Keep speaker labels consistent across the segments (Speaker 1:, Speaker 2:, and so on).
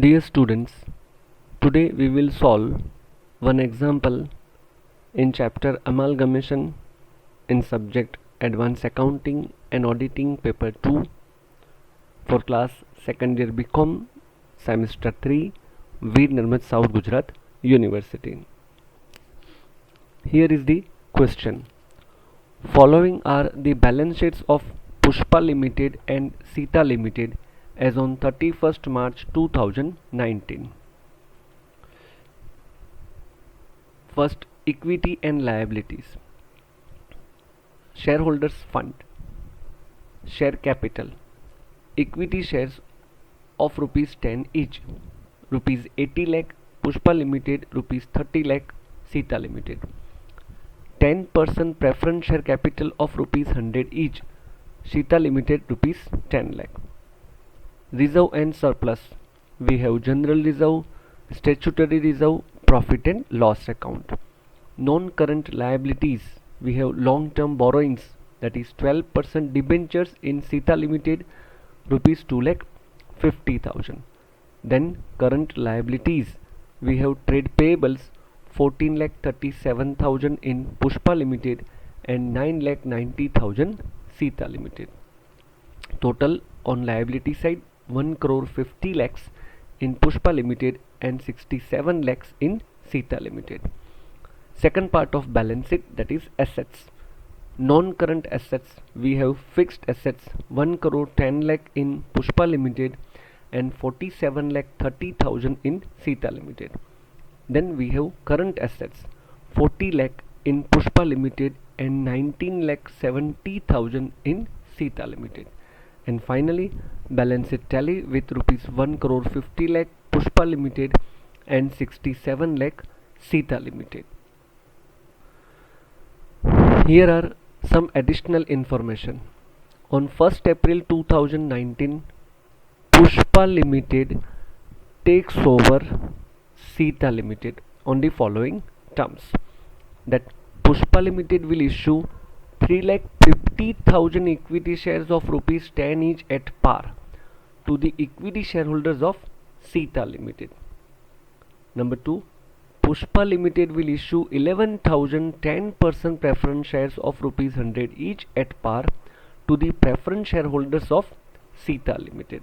Speaker 1: Dear students, today we will solve one example in chapter Amalgamation in subject Advanced Accounting and Auditing paper 2 for class 2nd year BCom semester 3 Veer Narmad South Gujarat University. Here is the question. Following are the balance sheets of Pushpa Limited and Sita Limited as on 31st March 2019. First, equity and liabilities. Shareholders fund, share capital, equity shares of rupees 10 each, rupees 80 lakh Pushpa Limited, rupees 30 lakh Sita Limited. 10% preference share capital of rupees 100 each, Sita Limited rupees 10 lakh. Reserve and surplus. We have general reserve, statutory reserve, profit and loss account. Non-current liabilities. We have long-term borrowings, that is 12% debentures in Sita Limited, rupees 2 lakh 50,000. Then current liabilities. We have trade payables, 14 lakh 37,000 in Pushpa Limited and 9 lakh 90,000 Sita Limited. Total on liability side 1 crore 50 lakhs in Pushpa Limited and 67 lakhs in Sita Limited. Second part of balance sheet, that is assets. Non-current assets, we have fixed assets 1 crore 10 lakh in Pushpa Limited and 47 lakh 30,000 in Sita Limited. Then we have current assets 40 lakh in Pushpa Limited and 19 lakh 70,000 in Sita Limited. And finally, balance sheet tally with rupees 1 crore 50 lakh Pushpa Limited and 67 lakh Sita Limited. Here are some additional information. On 1st April 2019, Pushpa Limited takes over Sita Limited on the following terms: that Pushpa Limited will issue 3,50,000 equity shares of rupees 10 each at par to the equity shareholders of Sita Limited. Number 2, Pushpa Limited will issue 11,000 10% preference shares of rupees 100 each at par to the preference shareholders of Sita Limited.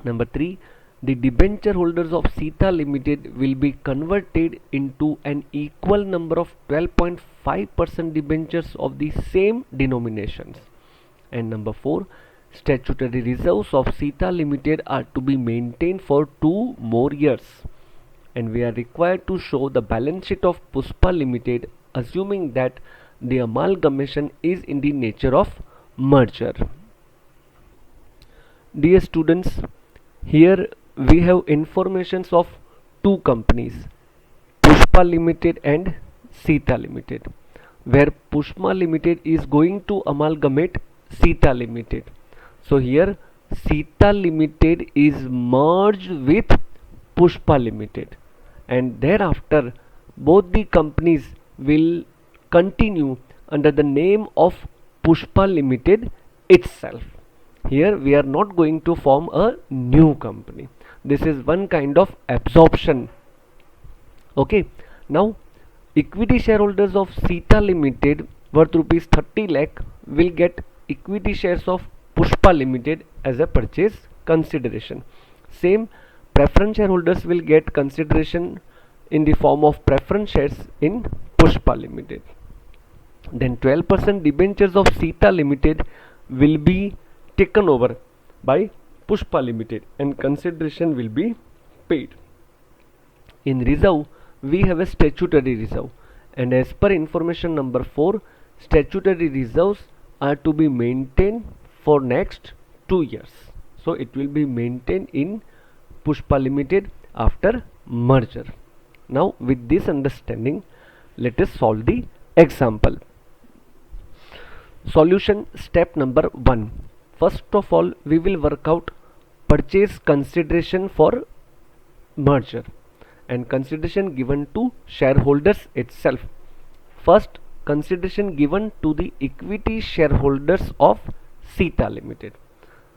Speaker 1: Number 3, the debenture holders of Sita Limited will be converted into an equal number of 12.5% debentures of the same denominations. And number 4, statutory reserves of Sita Limited are to be maintained for 2 more years. And we are required to show the balance sheet of Pushpa Limited, assuming that the amalgamation is in the nature of merger. Dear students, here we have informations of two companies, Pushpa Limited and Sita Limited, where Pushpa Limited is going to amalgamate Sita Limited. So here Sita Limited is merged with Pushpa Limited, and thereafter both the companies will continue under the name of Pushpa Limited itself. Here we are not going to form a new company. This is one kind of absorption. Okay. Now equity shareholders of Sita Limited worth rupees 30 lakh will get equity shares of Pushpa Limited as a purchase consideration. Same preference shareholders will get consideration in the form of preference shares in Pushpa Limited. Then 12% debentures of Sita Limited will be taken over by Pushpa Limited and consideration will be paid. In reserve, we have a statutory reserve, and as per information number 4, statutory reserves are to be maintained for next 2 years. So it will be maintained in Pushpa Limited after merger. Now with this understanding, let us solve the example. Solution step number 1. First of all, we will work out purchase consideration for merger and consideration given to shareholders itself. First, consideration given to the equity shareholders of Sita Limited.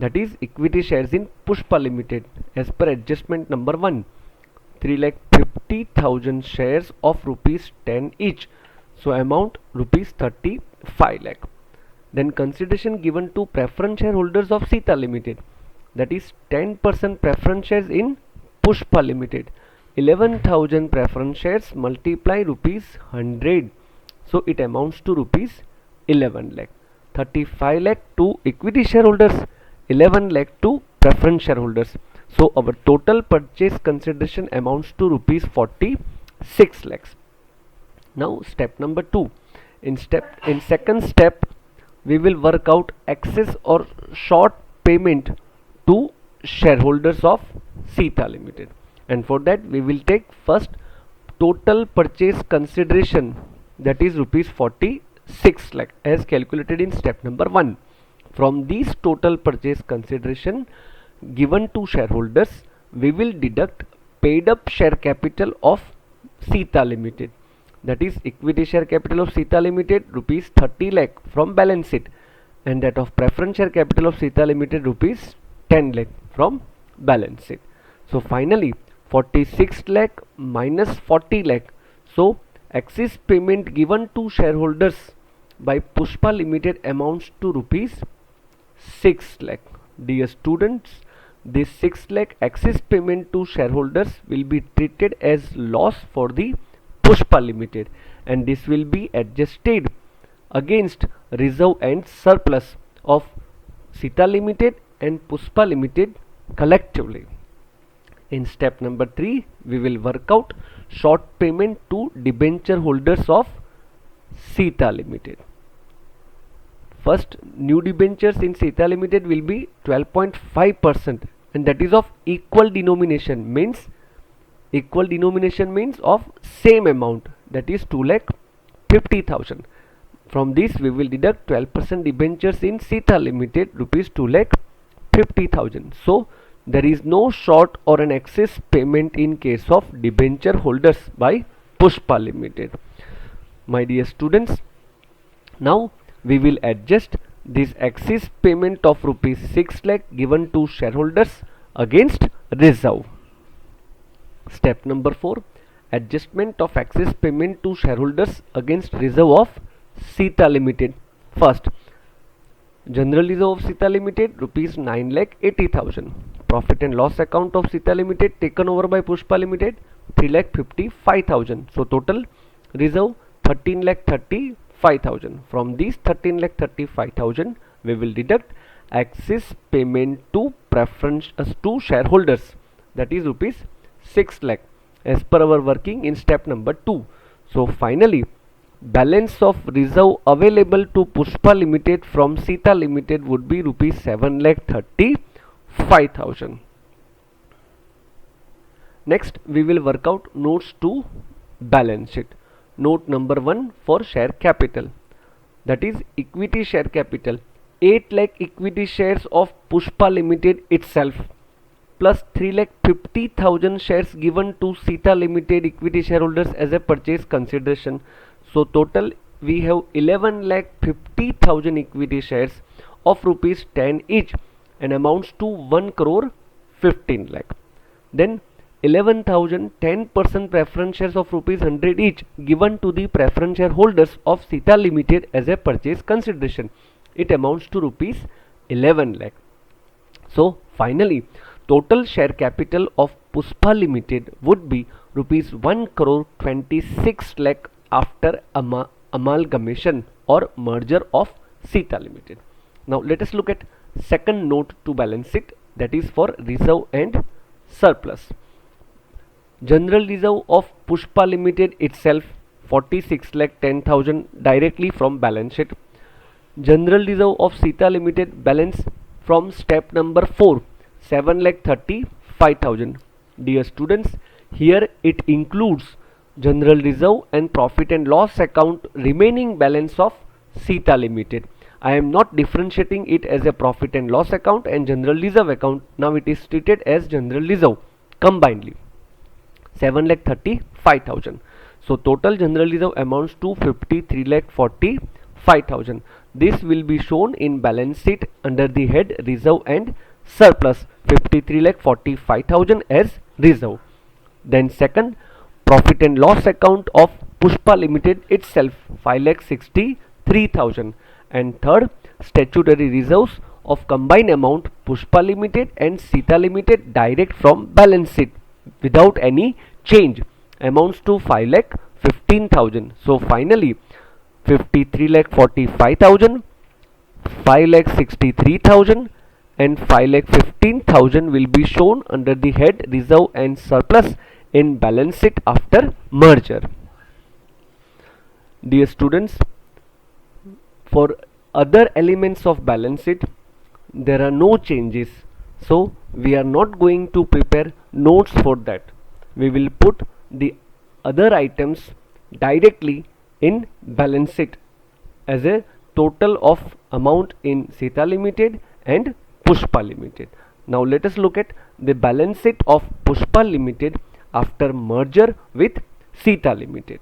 Speaker 1: that is equity shares in Pushpa Limited as per adjustment number 1, 3,50,000 shares of rupees 10 each, so amount rupees 35 lakh. Then consideration given to preference shareholders of Sita Limited, that is 10% preference shares in Pushpa Limited, 11,000 preference shares multiply rupees 100, so it amounts to rupees 11 lakh. 35 lakh to equity shareholders, 11 lakh to preference shareholders, so our total purchase consideration amounts to rupees 46 lakhs. Now step number 2. In second step, we will work out excess or short payment to shareholders of Sita Limited, and for that we will take first total purchase consideration, that is rupees 46 lakh as calculated in step number 1. From these total purchase consideration given to shareholders, we will deduct paid up share capital of Sita Limited, that is equity share capital of Sita Limited rupees 30 lakh from balance sheet, and that of preference share capital of Sita Limited rupees 10 lakh from balance sheet. So finally 46 lakh minus 40 lakh, so excess payment given to shareholders by Pushpa Limited amounts to rupees 6 lakh. Dear students, this 6 lakh excess payment to shareholders will be treated as loss for the Pushpa Limited, and this will be adjusted against reserve and surplus of Sita Limited and Pushpa Limited collectively. In step number 3, we will work out short payment to debenture holders of Sita Limited. First, new debentures in Sita Limited will be 12.5%, and that is of equal denomination, means of same amount, that is 2,50,000. From this we will deduct 12% debentures in Sita Limited rupees 2,50,000. So there is no short or an excess payment in case of debenture holders by Pushpa Limited. My dear students, now we will adjust this excess payment of rupees 6 lakh given to shareholders against reserve. Step number 4, adjustment of excess payment to shareholders against reserve of Sita Limited. First, general reserve of Sita Limited rupees 9,80,000. Profit and loss account of Sita Limited taken over by Pushpa Limited 3,55,000. So total reserve 13,35,000. From these 13,35,000 we will deduct excess payment to preference to shareholders, that is rupees 6 lakh as per our working in step number 2. So finally balance of reserve available to Pushpa Limited from Sita Limited would be rupees 7,35,000. Next we will work out notes to balance sheet. Note number 1 for share capital, that is equity share capital, 8 lakh equity shares of Pushpa Limited itself plus 3,50,000 shares given to Sita Limited equity shareholders as a purchase consideration. So total we have 11,50,000 equity shares of rupees 10 each, and amounts to 1,15 lakh. Then 11,000 10% preference shares of rupees 100 each given to the preference shareholders of Sita Limited as a purchase consideration. It amounts to rupees 11 lakh. So finally total share capital of Pushpa Limited would be rupees 1,26 lakh after amalgamation or merger of Sita Limited. Now let us look at second note to balance sheet, that is for reserve and surplus. General reserve of Pushpa Limited itself 46,10,000 directly from balance sheet. General reserve of Sita Limited balance from step number 4 7,35,000. Dear students, here it includes general reserve and profit and loss account remaining balance of Sita Limited. I am not differentiating it as a profit and loss account and general reserve account. Now it is treated as general reserve combinedly, 7,35,000. So total general reserve amounts to 53,45,000. This will be shown in balance sheet under the head reserve and surplus, 53,45,000 as reserve. Then second, profit and loss account of Pushpa Limited itself, 5,63,000. And third, statutory reserves of combined amount Pushpa Limited and Sita Limited direct from balance sheet without any change, amounts to 5,15,000. So finally 53,45,000, 5,63,000 and 5,15,000 will be shown under the head reserve and surplus in balance sheet after merger. Dear students, for other elements of balance sheet there are no changes, so we are not going to prepare notes for that. We will put the other items directly in balance sheet as a total of amount in Sita Limited and Pushpa Limited. Now let us look at the balance sheet of Pushpa Limited after merger with Sita Limited.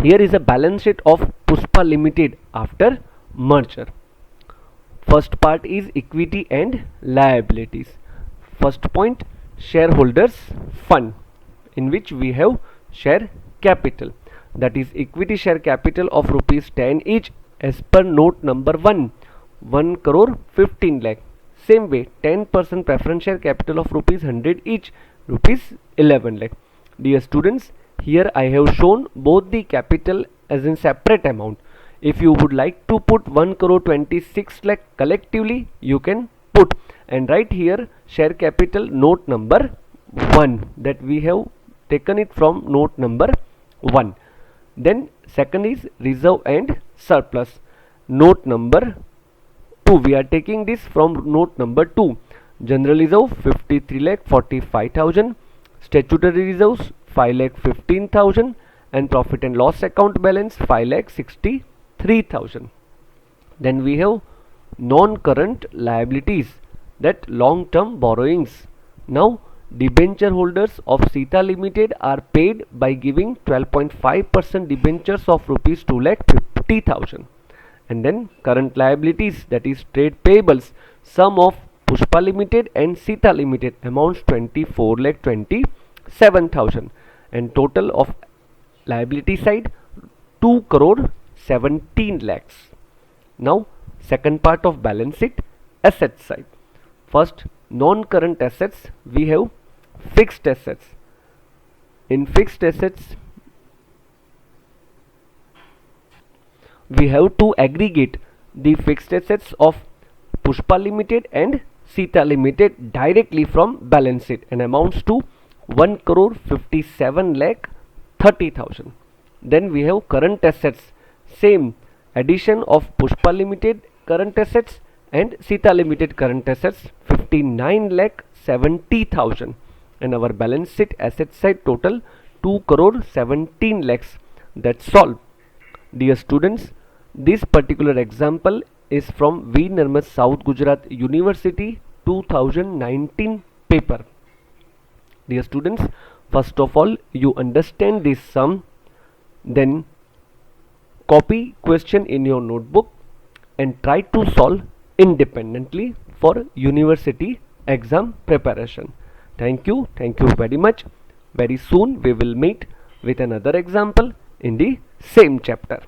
Speaker 1: Here is a balance sheet of Pushpa Limited after merger. First part is equity and liabilities. First point, shareholders fund, in which we have share capital, that is equity share capital of rupees 10 each as per note number 1 crore 15 lakh. Same way 10% preference share capital of rupees 100 each, rupees 11 lakh. Dear students, here I have shown both the capital as in separate amount. If you would like to put 1 crore 26 lakh collectively, you can put, and right here share capital note number 1, that we have taken it from note number 1. Then second is reserve and surplus, note number 2. We are taking this from note number 2. General reserve 53,45,000, statutory reserves 5,15,000 and profit and loss account balance 5,63,000. Then we have non-current liabilities, that long-term borrowings. Now debenture holders of Sita Limited are paid by giving 12.5% debentures of rupees 2,50,000. And then current liabilities, that is trade payables, sum of Pushpa Limited and Sita Limited amounts 24,27,000, and total of liability side 2 crore 17 lakhs. Now second part of balance sheet, asset side. First, non-current assets, we have fixed assets. In fixed assets we have to aggregate the fixed assets of Pushpa Limited and Sita Limited directly from balance sheet, and amounts to 1 crore 57 lakh 30,000. Then we have current assets, same addition of Pushpa Limited current assets and Sita Limited current assets 59 lakh 70,000, and our balance sheet asset side total 2 crore 17 lakhs. That's all. Dear students, this particular example is from V. Nirmal South Gujarat University 2019 paper. Dear students, first of all you understand this sum, then copy question in your notebook and try to solve independently for university exam preparation. Thank you very much. Very soon we will meet with another example in the same chapter.